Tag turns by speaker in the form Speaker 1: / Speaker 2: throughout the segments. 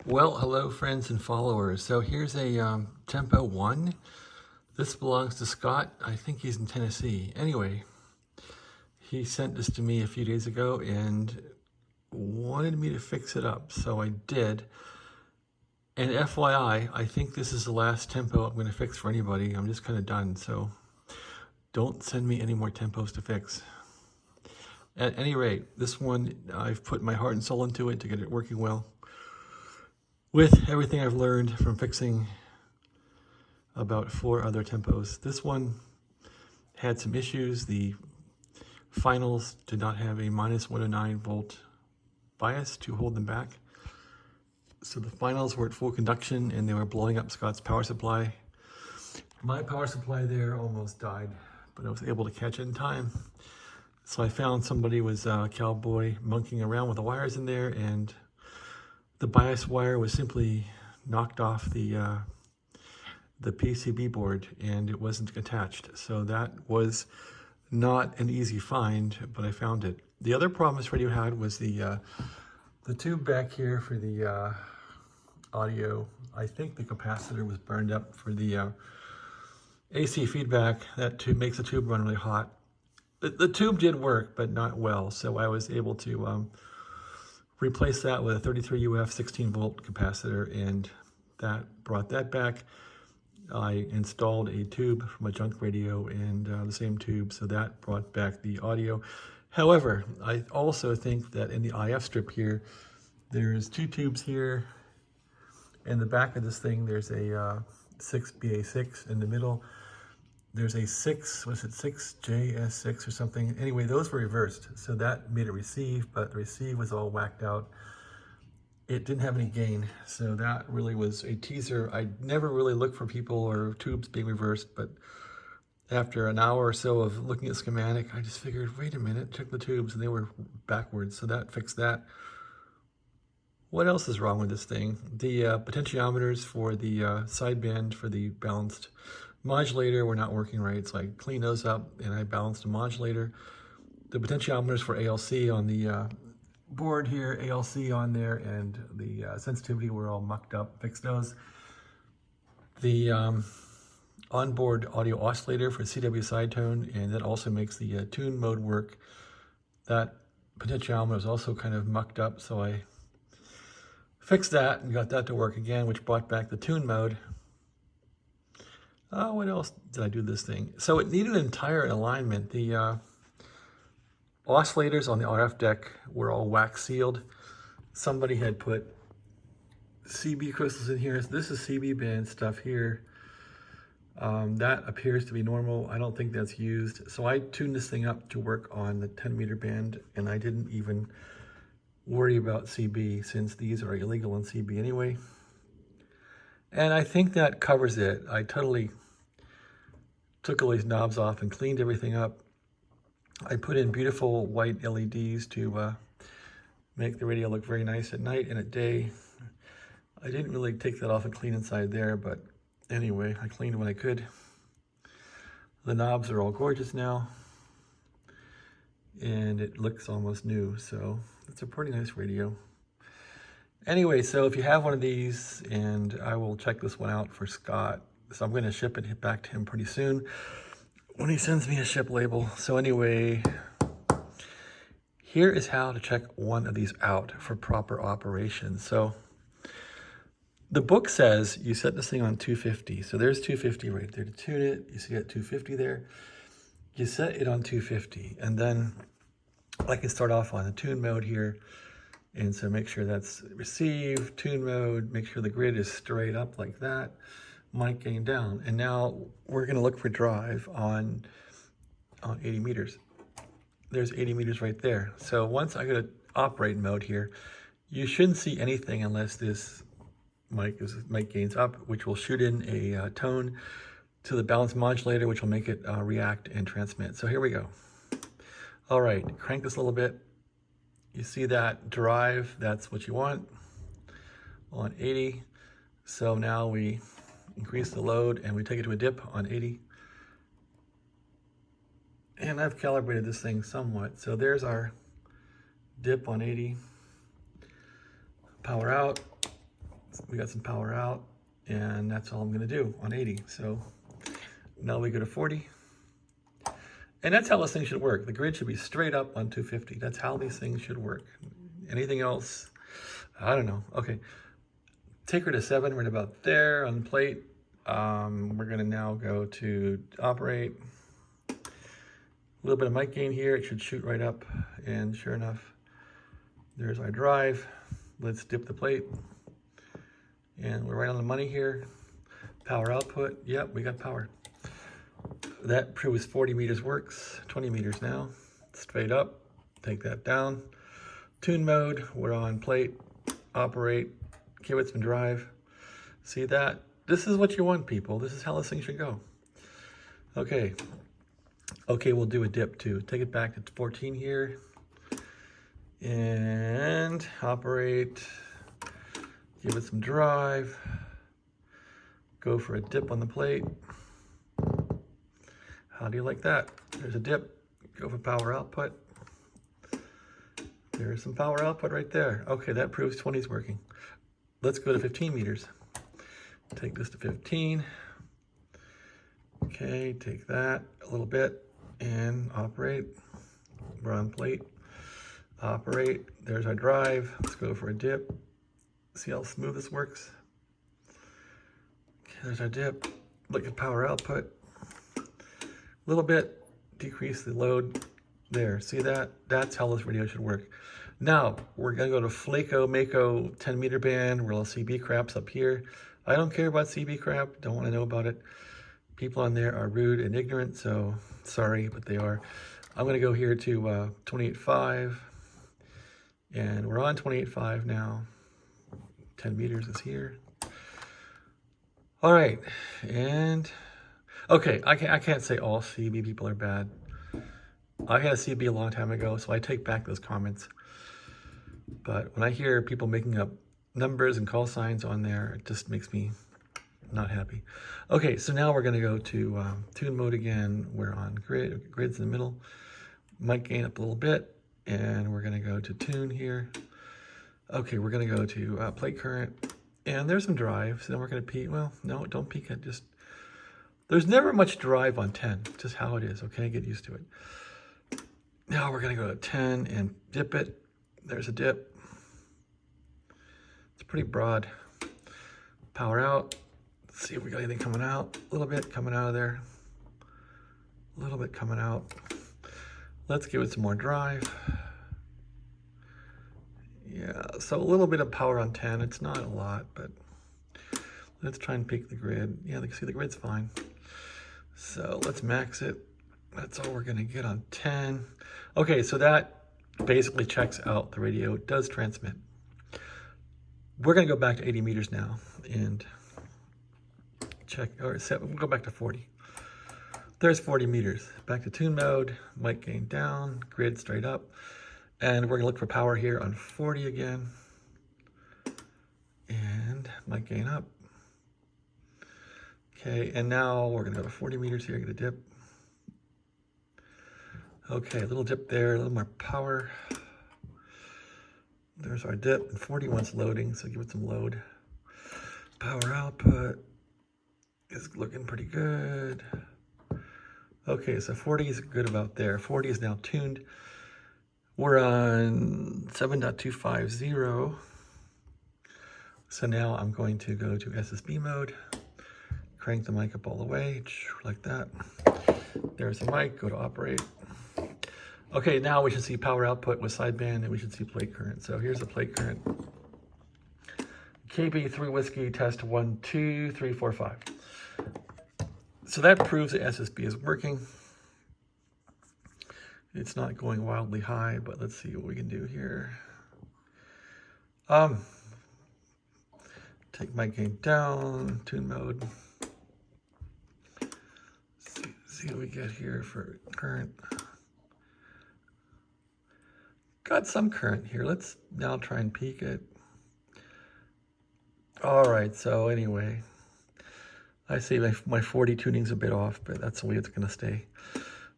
Speaker 1: Well, hello friends and followers. So here's a Tempo 1. This belongs to Scott. I think he's in Tennessee. Anyway, he sent this to me a few days ago and wanted me to fix it up. So I did. And FYI, I think this is the last tempo I'm going to fix for anybody. I'm just kind of done. So don't send me any more tempos to fix. At any rate, this one, I've put my heart and soul into it to get it working well. With everything I've learned from fixing about 4 other tempos. This one had some issues. The finals did not have a minus 109 volt bias to hold them back. So the finals were at full conduction and they were blowing up Scott's power supply. My power supply there almost died, but I was able to catch it in time. So I found somebody was cowboy monkeying around with the wires in there, and the bias wire was simply knocked off the PCB board and it wasn't attached. So that was not an easy find, but I found it. The other problem this radio had was the tube back here for the audio. I think the capacitor was burned up for the AC feedback. That tube makes the tube run really hot. The tube did work, but not well. So I was able to replace that with a 33 UF 16 volt capacitor, and that brought that back. I installed a tube from a junk radio and the same tube, so that brought back the audio. However, I also think that in the IF strip here, there's 2 tubes here. In the back of this thing, there's a 6BA6 in the middle. There's a 6JS6 or something. Anyway, those were reversed, so that made it receive, but the receive was all whacked out. It didn't have any gain, so that really was a teaser. I never really looked for people or tubes being reversed, but after an hour or so of looking at schematic, I just figured, wait a minute, check the tubes, and they were backwards, so that fixed that. What else is wrong with this thing? The potentiometers for the sideband for the balanced modulator were not working right, so I cleaned those up and I balanced the modulator. The potentiometers for ALC on the board here, ALC on there, and the sensitivity were all mucked up. Fixed those. The onboard audio oscillator for CW side tone, and that also makes the tune mode work. That potentiometer was also kind of mucked up, so I fixed that and got that to work again, which brought back the tune mode. What else did I do this thing? So it needed an entire alignment. The oscillators on the RF deck were all wax sealed. Somebody had put CB crystals in here. So this is CB band stuff here. That appears to be normal. I don't think that's used. So I tuned this thing up to work on the 10-meter band, and I didn't even worry about CB since these are illegal on CB anyway. And I think that covers it. I totally took all these knobs off and cleaned everything up. I put in beautiful white LEDs to make the radio look very nice at night and at day. I didn't really take that off and clean inside there, but anyway, I cleaned when I could. The knobs are all gorgeous now, and it looks almost new, so it's a pretty nice radio. Anyway, so if you have one of these, and I will check this one out for Scott. So I'm going to ship it back to him pretty soon when he sends me a ship label. So anyway, here is how to check one of these out for proper operation. So the book says you set this thing on 250. So there's 250 right there to tune it. You see that 250 there? You set it on 250, and then I can start off on the tune mode here. And so make sure that's receive, tune mode, make sure the grid is straight up like that, mic gain down. And now we're gonna look for drive on 80 meters. There's 80 meters right there. So once I go to operate mode here, you shouldn't see anything unless this mic gains up, which will shoot in a tone to the balanced modulator, which will make it react and transmit. So here we go. All right, crank this a little bit. You see that drive, that's what you want on 80. So now we increase the load and we take it to a dip on 80. And I've calibrated this thing somewhat. So there's our dip on 80. Power out. we got some power out, and that's all I'm gonna do on 80. So now we go to 40. And that's how this thing should work. The grid should be straight up on 250. That's how these things should work. Anything else, I don't know. Okay, take her to 7, right about there on the plate. We're gonna now go to operate. A little bit of mic gain here. It should shoot right up, and sure enough, there's our drive. Let's dip the plate, and we're right on the money here. Power output, yep, we got power. That proves 40 meters works, 20 meters now. Straight up, take that down. Tune mode, we're on plate, operate, give it some drive. See that? This is what you want, people. This is how this thing should go. Okay, we'll do a dip too. Take it back to 14 here. And operate, give it some drive. Go for a dip on the plate. How do you like that? There's a dip, go for power output. There's some power output right there. Okay, that proves 20 is working. Let's go to 15 meters. Take this to 15. Okay, take that a little bit and operate. We're on plate, operate. There's our drive. Let's go for a dip. See how smooth this works? Okay, there's our dip. Look at power output. A little bit, decrease the load there. See that? That's how this radio should work. Now, we're gonna go to Flaco Mako 10 meter band, where CB crap's up here. I don't care about CB crap, don't wanna know about it. People on there are rude and ignorant, so sorry, but they are. I'm gonna go here to 28.5, and we're on 28.5 now. 10 meters is here. All right, and okay, I can't say all CB people are bad. I had a CB a long time ago, so I take back those comments. But when I hear people making up numbers and call signs on there, it just makes me not happy. Okay, so now we're gonna go to tune mode again. We're on grid, grid's in the middle. Mic gain up a little bit, and we're gonna go to tune here. Okay, we're gonna go to plate current, and there's some drive, so then we're gonna peak, well, no, don't peak it, just, there's never much drive on 10, just how it is, okay, get used to it. Now we're gonna go to 10 and dip it. There's a dip. It's pretty broad. Power out. Let's see if we got anything coming out. A little bit coming out of there. A little bit coming out. Let's give it some more drive. Yeah, so a little bit of power on 10. It's not a lot, but let's try and peak the grid. Yeah, you can see the grid's fine. So let's max it. That's all we're gonna get on 10. Okay, so that basically checks out the radio. It does transmit. We're gonna go back to 80 meters now and check, or set, we'll go back to 40. There's 40 meters. Back to tune mode, mic gain down, grid straight up. And we're gonna look for power here on 40 again. And mic gain up. Okay, and now we're gonna go to 40 meters here, get a dip. Okay, a little dip there, a little more power. There's our dip, and 41's loading, so give it some load. Power output is looking pretty good. Okay, so 40 is good about there. 40 is now tuned. We're on 7.250. So now I'm going to go to SSB mode, crank the mic up all the way, like that. There's the mic, go to operate. Okay, now we should see power output with sideband, and we should see plate current. So here's the plate current. KB3 whiskey test 1, 2, 3, 4, 5. So that proves the SSB is working. It's not going wildly high, but let's see what we can do here. Take my gain down, tune mode. See what we get here for current. Got some current here. Let's now try and peak it. All right, so anyway, I say my 40 tuning's a bit off, but that's the way it's gonna stay.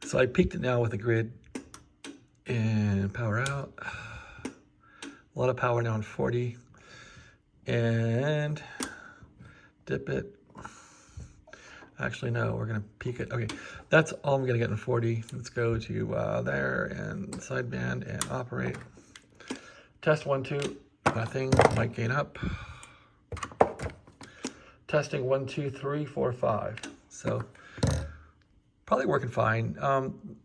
Speaker 1: So I peaked it now with a grid and power out. A lot of power now on 40. and dip it. Actually, no, we're gonna peak it. Okay, that's all I'm gonna get in 40. Let's go to there and sideband and operate. Test 1, 2, nothing, might gain up. Testing 1, 2, 3, 4, 5. So probably working fine.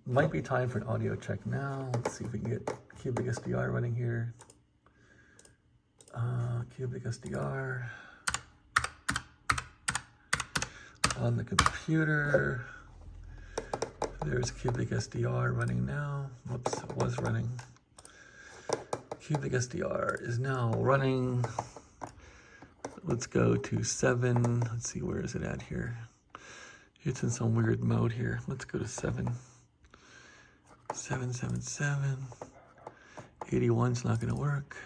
Speaker 1: Might be time for an audio check now. Let's see if we can get Cubic SDR running here. Cubic SDR on the computer. There's Cubic SDR running now. Whoops, it was running. Cubic SDR is now running. Let's go to 7. Let's see, where is it at here? It's in some weird mode here. Let's go to 7. 777. 81's not going to work.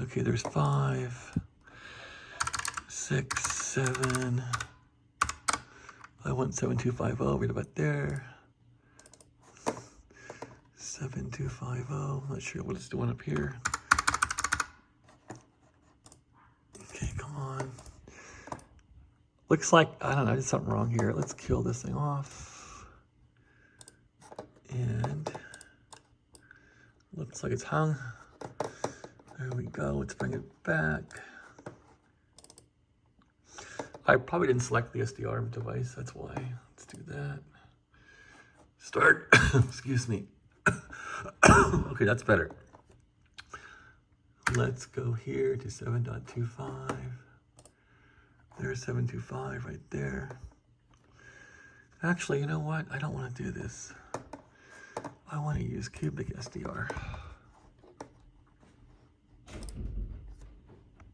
Speaker 1: Okay, there's 5. 6, 7. I want 7250 right about there. 7250. I'm not sure what it's doing up here. Okay, come on. Looks like, I don't know, there's something wrong here. Let's kill this thing off. And looks like it's hung. There we go. Let's bring it back. I probably didn't select the SDR device. That's why. Let's do that. Start. Excuse me. Okay, that's better. Let's go here to 7.25. There's 725 right there. Actually, you know what? I don't want to do this. I want to use Cubic SDR.